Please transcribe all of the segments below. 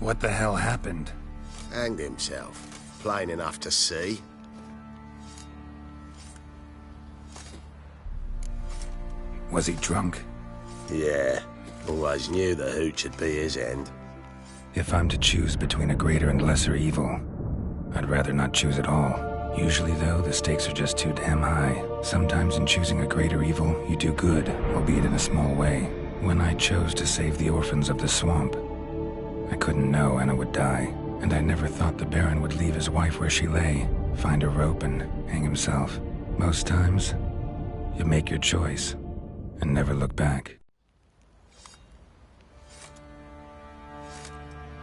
What the hell happened? Hanged himself. Plain enough to see. Was he drunk? Yeah. Always knew the hooch would be his end. If I'm to choose between a greater and lesser evil, I'd rather not choose at all. Usually, though, the stakes are just too damn high. Sometimes in choosing a greater evil, you do good, albeit in a small way. When I chose to save the orphans of the swamp, I couldn't know Anna would die, and I never thought the Baron would leave his wife where she lay, find a rope and hang himself. Most times, you make your choice and never look back.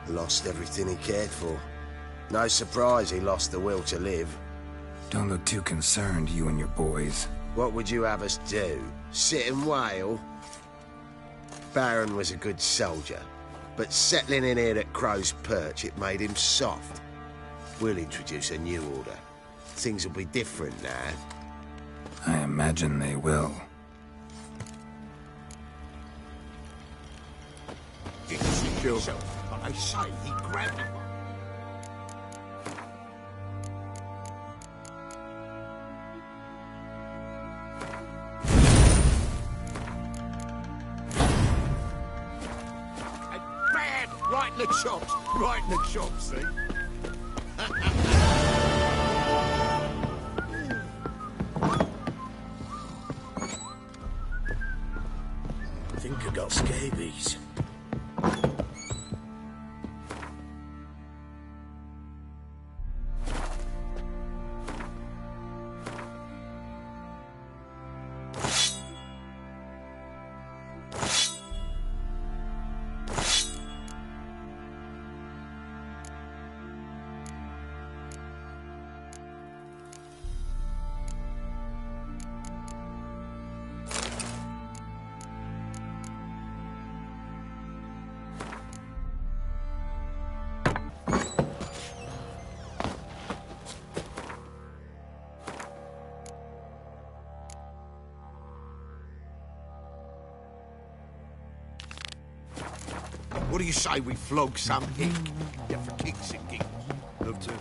Lost everything he cared for. No surprise he lost the will to live. Don't look too concerned, you and your boys. What would you have us do? Sit and wail? Baron was a good soldier, but settling in here at Crow's Perch, it made him soft. We'll introduce a new order. Things will be different now. I imagine they will. Did you see yourself? But I say he grabbed him. Bam! Right in the chops. Right in the chops, see? I think I got scabies. What do you say we flog some hick? Yeah, for kicks and giggles. Love to.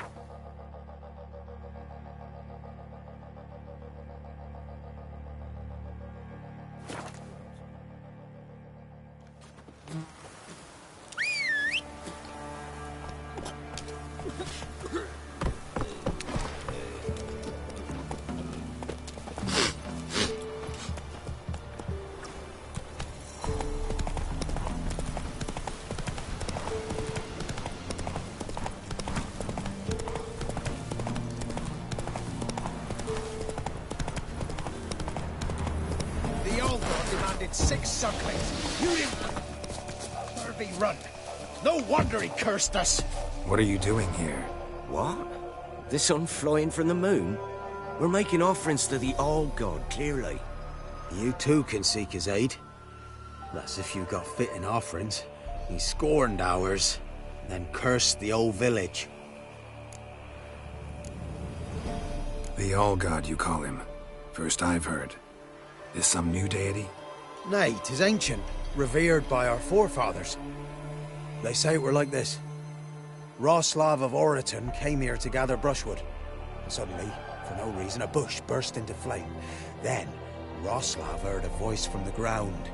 The old god demanded 6 sucklings. You didn't... Better be run. No wonder he cursed us. What are you doing here? What? The sun flying from the moon? We're making offerings to the All God, clearly. You too can seek his aid. That's if you got fitting offerings. He scorned ours, then cursed the old village. The All-God, you call him. First I've heard. Is some new deity? Nay, 'tis ancient, revered by our forefathers. They say it were like this. Roslav of Oriton came here to gather brushwood. And suddenly, for no reason, a bush burst into flame. Then, Roslav heard a voice from the ground,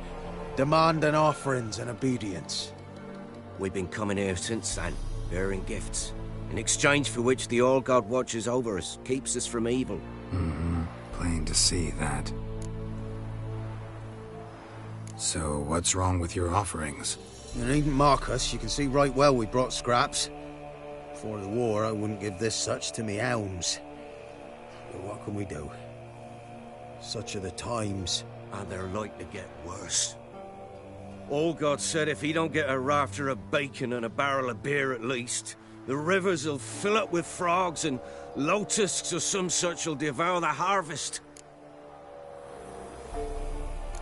demanding offerings and obedience. We've been coming here since then, bearing gifts, in exchange for which the All God watches over us, keeps us from evil. Mm-hmm. Plain to see that. So, what's wrong with your offerings? You needn't mock us, you can see right well we brought scraps. Before the war, I wouldn't give this such to me hounds. But what can we do? Such are the times. And they're like to get worse. All God said if he don't get a rafter of bacon and a barrel of beer at least, the rivers will fill up with frogs and locusts or some such will devour the harvest.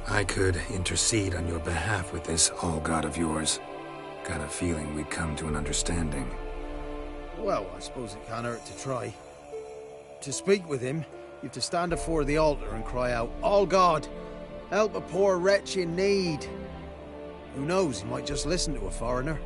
I could intercede on your behalf with this All-God of yours. Got a feeling we'd come to an understanding. Well, I suppose it can't hurt to try. To speak with him, you've to stand before the altar and cry out, "All God, help a poor wretch in need." Who knows, he might just listen to a foreigner.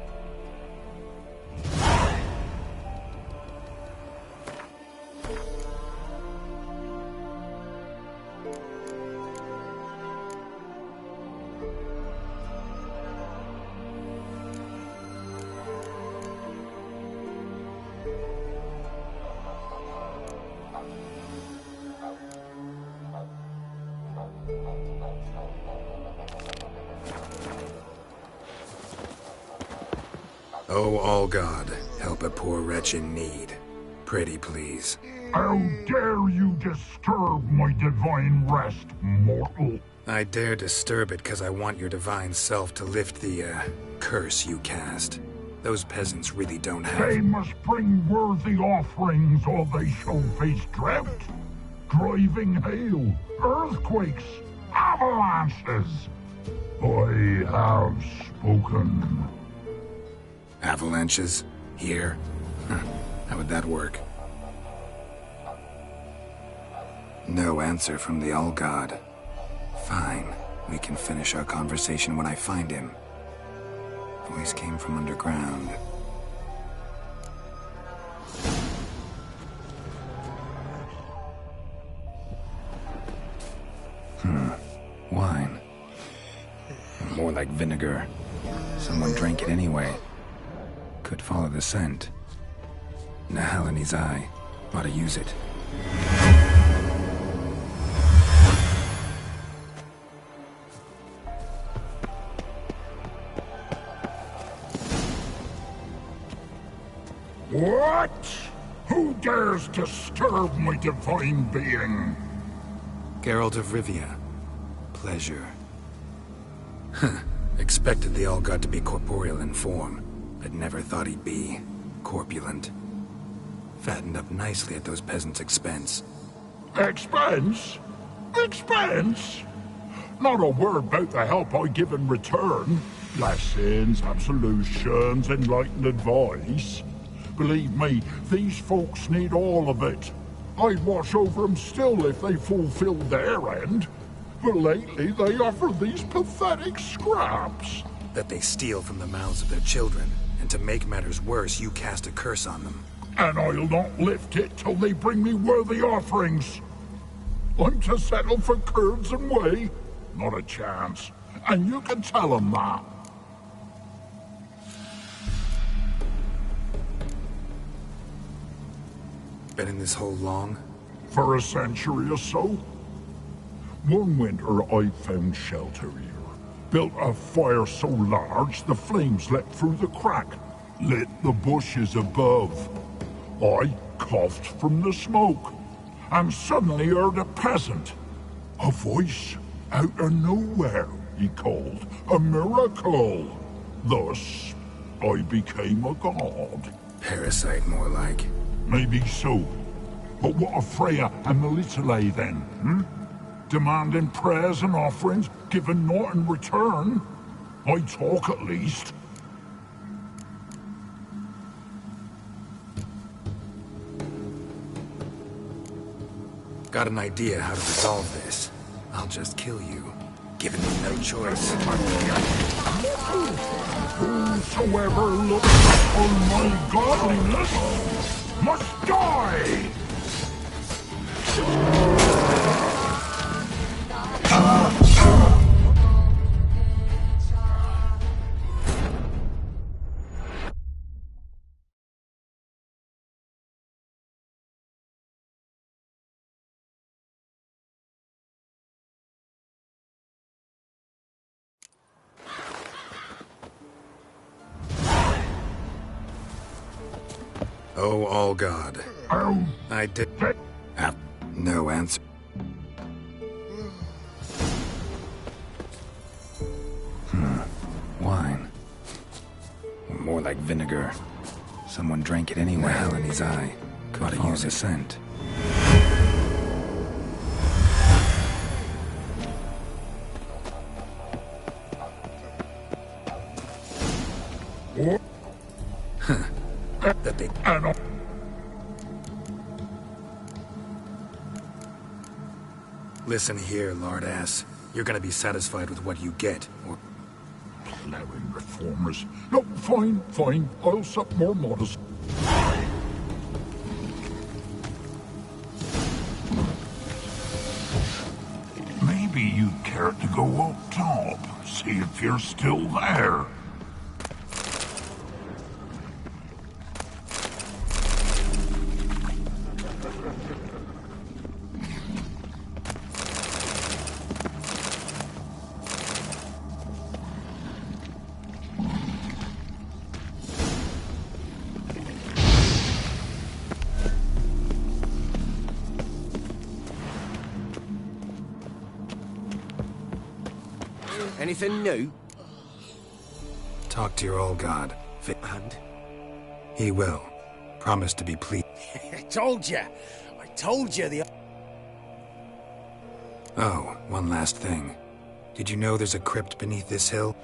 Oh, all God, help a poor wretch in need. Pretty please. How dare you disturb my divine rest, mortal? I dare disturb it because I want your divine self to lift the, curse you cast. Those peasants really don't have... They must bring worthy offerings or they shall face drought, driving hail, earthquakes, avalanches. I have spoken. Avalanches? Here? How would that work? No answer from the All-God. Fine. We can finish our conversation when I find him. Voice came from underground. Wine. More like vinegar. Someone drank it anyway. Could follow the scent. Nahal in his eye. Ought to use it. What? Who dares disturb my divine being? Geralt of Rivia. Pleasure. Expected the All-God to be corporeal in form, but never thought he'd be corpulent. Fattened up nicely at those peasants' expense. Expense? Expense? Not a word about the help I give in return. Lessons, absolutions, enlightened advice. Believe me, these folks need all of it. I'd watch over them still if they fulfilled their end. But lately they offer these pathetic scraps. That they steal from the mouths of their children, and to make matters worse, you cast a curse on them. And I'll not lift it till they bring me worthy offerings. I'm to settle for curds and whey? Not a chance. And you can tell them that. Been in this hole long? For a century or so. One winter I found shelter here. Built a fire so large the flames leapt through the crack, lit the bushes above. I coughed from the smoke, and suddenly heard a peasant. A voice out of nowhere, he called. A miracle. Thus, I became a god. Parasite, more like. Maybe so. But what of Freya and the Little then, Demanding prayers and offerings, giving naught in return? I talk at least. Got an idea how to resolve this. I'll just kill you, giving me no choice. Whosoever looks on my godliness must die! Oh, all God. Oh, I did have no answer. Wine. Or more like vinegar. Someone drank it anyway. Hell in his eye. Gotta use a scent. That they... Listen here, lord-ass. You're gonna be satisfied with what you get, or... Plowing reformers. No, fine, fine. I'll sup more modest. Maybe you'd care to go up top, see if you're still there. Anything new? Talk to your old god. And? He will. Promise to be pleased. I told you. I told you the... Oh, one last thing. Did you know there's a crypt beneath this hill?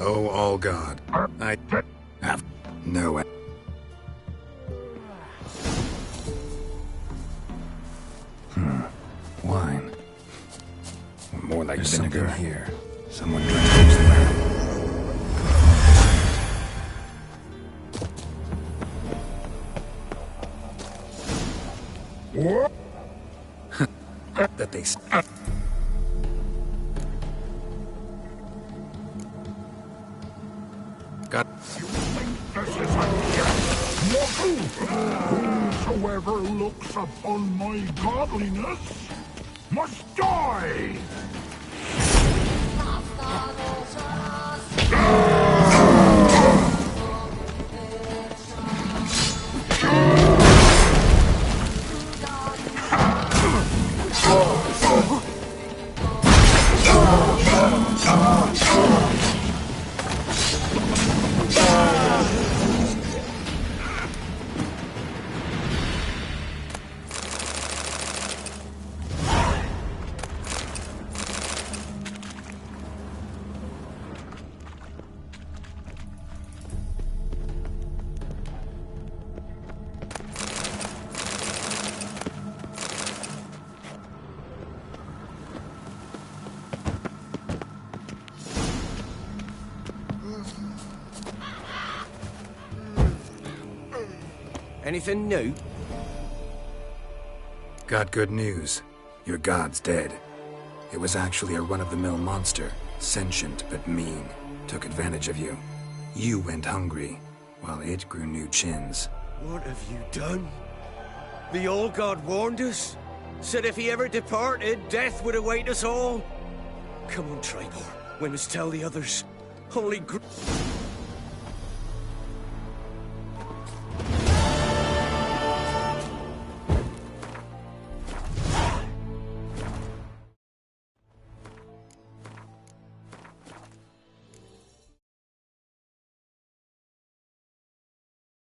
Oh, all God. I have no... Wine. More like vinegar here. Someone drank this. What? That they... Got... You think this is a jest? Whosoever looks upon my godliness must die! Anything new? Got good news. Your god's dead. It was actually a run-of-the-mill monster, sentient but mean. Took advantage of you. You went hungry, while it grew new chins. What have you done? The old god warned us. Said if he ever departed, death would await us all. Come on, Tribor. We must tell the others. Only